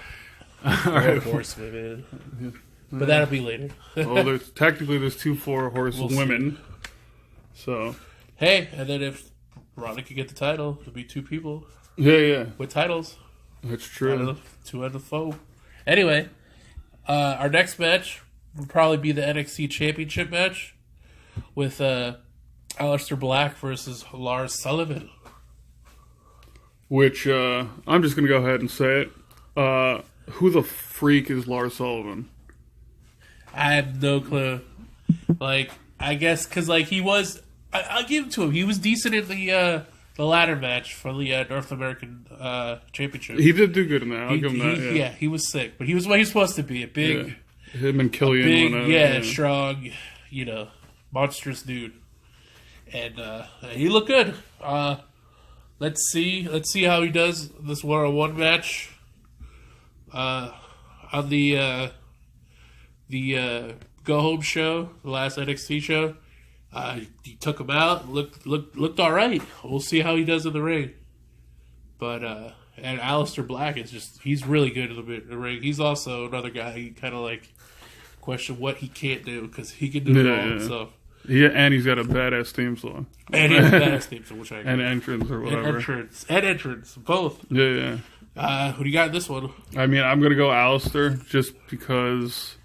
All right. Horsewomen. Yeah. But that'll be later. Well, there's two 4-horse women. So. Hey, and then if Ronda could get the title, it'll be 2 people. Yeah. With titles. That's true. 2 out of the foe. Anyway, Our next match will probably be the NXT Championship match with Aleister Black versus Lars Sullivan. Which, I'm just going to go ahead and say it. Who the freak is Lars Sullivan? I have no clue. Like, I guess because like he was, I'll give it to him. He was decent in the ladder match for the North American Championship. He did do good in that. I'll give him that. Yeah, he was sick, but he was what he was supposed to be—a big, him and Killian, strong, monstrous dude, and he looked good. Let's see how he does this one-on-one match. On the Go Home show, the last NXT show, he took him out. Looked all right. We'll see how he does in the ring. But and Aleister Black he's really good in the ring. He's also another guy you kind of like question what he can't do because he can do it all himself. Yeah, and he's got a badass theme song. And he has a badass theme song, which I agree. And entrance or whatever. And entrance, both. Yeah. Who do you got in this one? I mean, I'm going to go Aleister just because,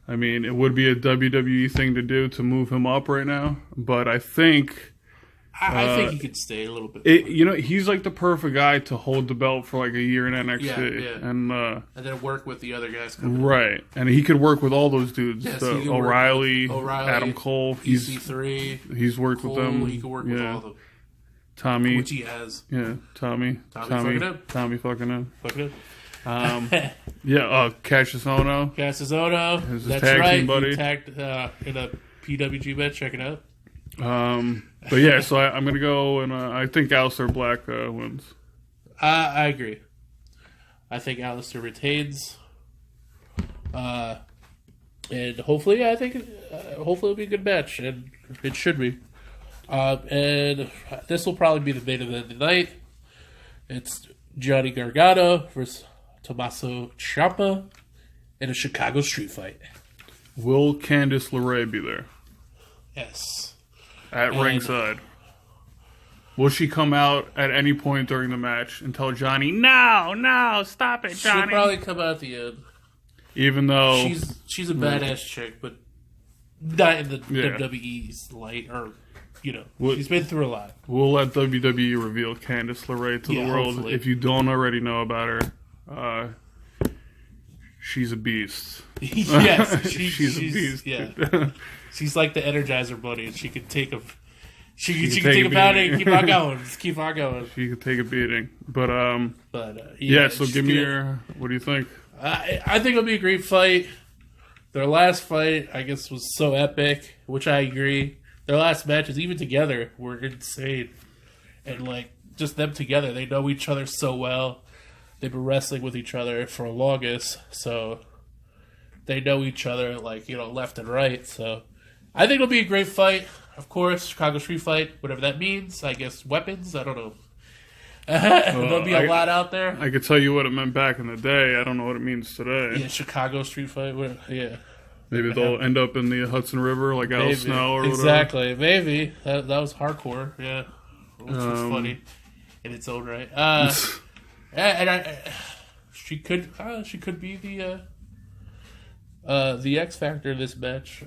I mean, it would be a WWE thing to do to move him up right now. But I think... I think he could stay a little bit. He's like the perfect guy to hold the belt for like a year in NXT. Yeah. And then work with the other guys. Right. And he could work with all those dudes. Yes, O'Reilly, Adam Cole. EC3. He's worked with them. He could work with all of them. Tommy. Which he has. Yeah, Tommy fucking him. Fucking him. Cassius Ohno. Cassius Ohno. His That's tag right. team buddy. He tagged in a PWG match. Check it out. But yeah, so I'm going to go, and I think Aleister Black wins. I agree. I think Aleister retains. And hopefully, it'll be a good match, and it should be. And this will probably be the main event of the night. It's Johnny Gargano versus Tommaso Ciampa in a Chicago street fight. Will Candice LeRae be there? Yes. At ringside. Will she come out at any point during the match and tell Johnny, no, stop it, Johnny? She'll probably come out at the end. Even though... She's a badass chick, but not in the WWE's light, or, she's been through a lot. We'll let WWE reveal Candice LeRae to the world. Hopefully. If you don't already know about her, she's a beast. Yes, she's a beast. Yeah. She's like the Energizer Bunny, and she can take a... She can take take a pounding and keep on going. Just keep on going. She could take a beating. But, yeah, so give me your... What do you think? I think it'll be a great fight. Their last fight, I guess, was so epic, which I agree. Their last matches, even together, were insane. And, just them together, they know each other so well. They've been wrestling with each other for the longest, so they know each other, left and right. So I think it'll be a great fight. Of course, Chicago street fight, whatever that means. I guess weapons, I don't know. There'll be a lot out there. I could tell you what it meant back in the day. I don't know what it means today. Yeah, Chicago street fight. Yeah. Maybe they'll end up in the Hudson River like Al Snow or whatever. Exactly. Maybe. That was hardcore. Yeah. Which was funny in its own right. She could be the X Factor in this match.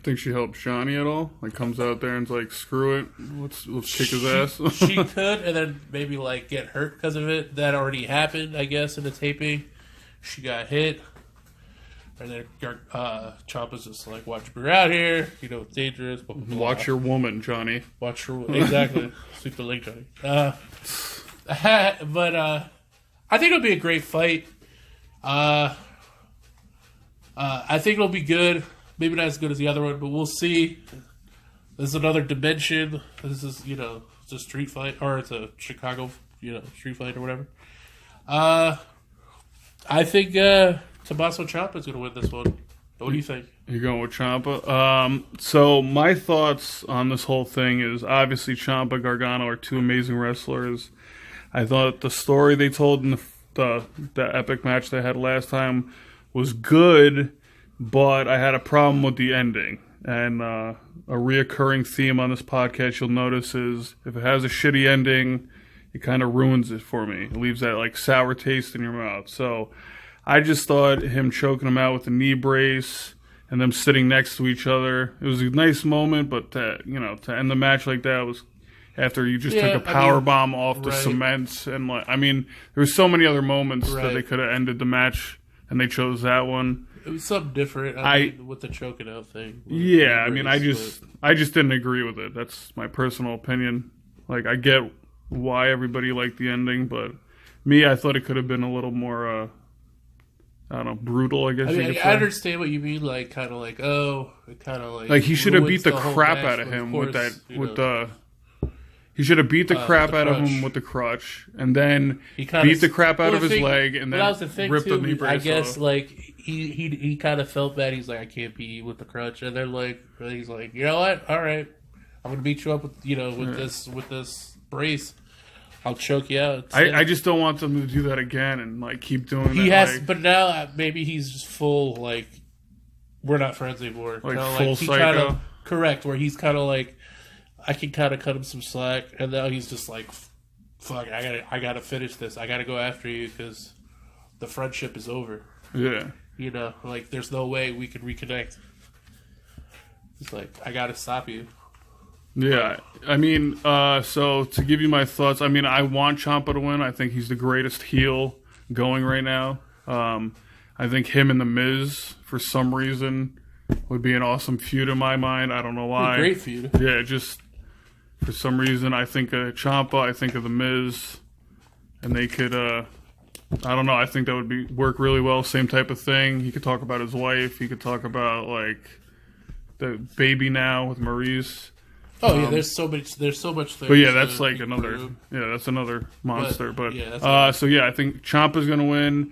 Think she helps Johnny at all? Comes out there and's like, screw it, let's kick his ass. She could, and then maybe get hurt because of it. That already happened, I guess, in the taping. She got hit, and then Ciampa's just like, "Watch her out here. It's dangerous." Blah, blah, blah. Watch your woman, Johnny. Watch her exactly. Sweep the leg, Johnny. But I think it'll be a great fight. I think it'll be good. Maybe not as good as the other one, but we'll see. This is another dimension. This is, it's a street fight, or it's a Chicago, street fight or whatever. I think Tommaso Ciampa's going to win this one. What do you think? You're going with Ciampa? So my thoughts on this whole thing is obviously Ciampa, Gargano are two amazing wrestlers. I thought the story they told in the epic match they had last time was good, but I had a problem with the ending. And a reoccurring theme on this podcast you'll notice is if it has a shitty ending, it kind of ruins it for me. It leaves that sour taste in your mouth. So I just thought him choking him out with the knee brace and them sitting next to each other, it was a nice moment, but to end the match like that was after you just took a power bomb off the cement, and there were so many other moments that they could have ended the match, and they chose that one. It was something different. I mean, with the choking out thing. Yeah, I just didn't agree with it. That's my personal opinion. Like, I get why everybody liked the ending, but me, I thought it could have been a little more, I don't know, brutal, I guess you could say. I understand what you mean, like, like he should have beat the crap out of him with he should have beat the crap out of him with the crutch, and then beat the crap out of his leg, and then ripped the knee brace off. I guess, like, he kind of felt bad. He's like, I can't beat you with the crutch, and then he's like, you know what? All right, I'm gonna beat you up with with this brace. I'll choke you out. I just don't want them to do that again and like keep doing that. He has, but now maybe he's just full like we're not friends anymore. Like full psycho. Correct, where he's kind of like I can kind of cut him some slack, and now he's just like, fuck, I gotta finish this. I gotta go after you because the friendship is over. Yeah. Like there's no way we can reconnect. It's like I gotta stop you. Yeah, so to give you my thoughts, I want Ciampa to win. I think he's the greatest heel going right now. I think him and The Miz, for some reason, would be an awesome feud in my mind. I don't know why. Great feud. Yeah, just for some reason, I think of Ciampa, I think of The Miz, and they could, I don't know, I think that would work really well. Same type of thing. He could talk about his wife. He could talk about, like, the baby now with Maurice. Oh yeah, there's so much. But yeah, that's like another. Yeah, that's another monster. But I think Ciampa's gonna win.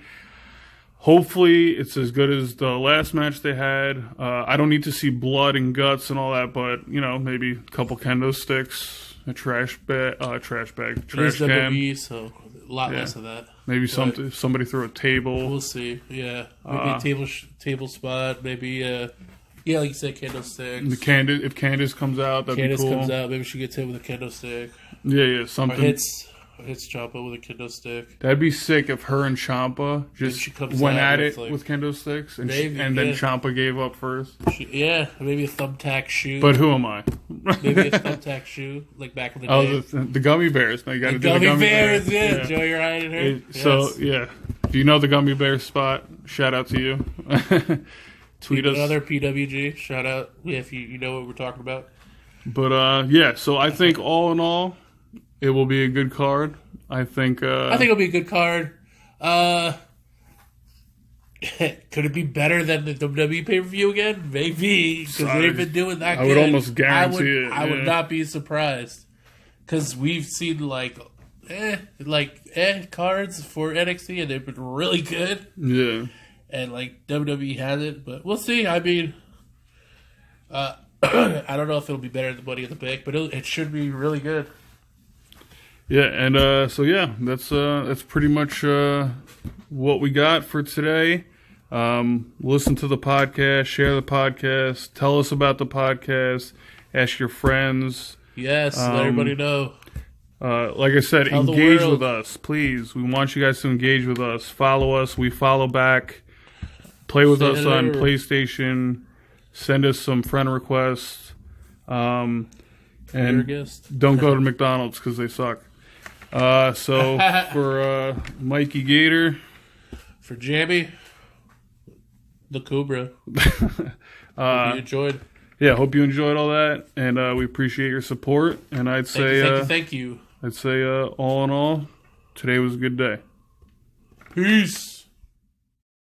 Hopefully, it's as good as the last match they had. I don't need to see blood and guts and all that, but maybe a couple kendo sticks, a trash bag, trash can. WWE, so a lot less of that. Maybe somebody threw a table. We'll see. Yeah, maybe a table spot. Maybe. Yeah, like you said, candlesticks. If Candace comes out, that'd be cool. Candace comes out, maybe she gets hit with a candlestick. Yeah, something. Or hits Ciampa with a candlestick. That'd be sick if her and Ciampa just went at it with candlesticks, and then Ciampa gave up first. Maybe a thumbtack shoe. But who am I? Maybe a thumbtack shoe, like back in the day. Oh, the gummy bears. Now you got to do the gummy bears. Yeah. Joey Ryan and her. So, yeah. If you know the gummy bear spot, shout out to you. Tweet us. Another PWG. Shout out if you know what we're talking about. But, so I think all in all, it will be a good card. I think it'll be a good card. Could it be better than the WWE pay-per-view again? Maybe, because they've been doing that good. I would almost guarantee it. I would not be surprised. Because we've seen, cards for NXT, and they've been really good. Yeah. And, WWE hasn't, but we'll see. I mean, I don't know if it'll be better than Money in the Bank, but it should be really good. Yeah, and that's pretty much what we got for today. Listen to the podcast, share the podcast, tell us about the podcast, ask your friends. Yes, let everybody know. Like I said, engage with us, please. We want you guys to engage with us. Follow us. We follow back. Play with us on PlayStation. Send us some friend requests. And don't go to McDonald's because they suck. So for Mikey Gator, for Jamie, the Cobra. Hope you enjoyed. Yeah, hope you enjoyed all that, and we appreciate your support. And I'd say thank you. I'd say all in all, today was a good day. Peace.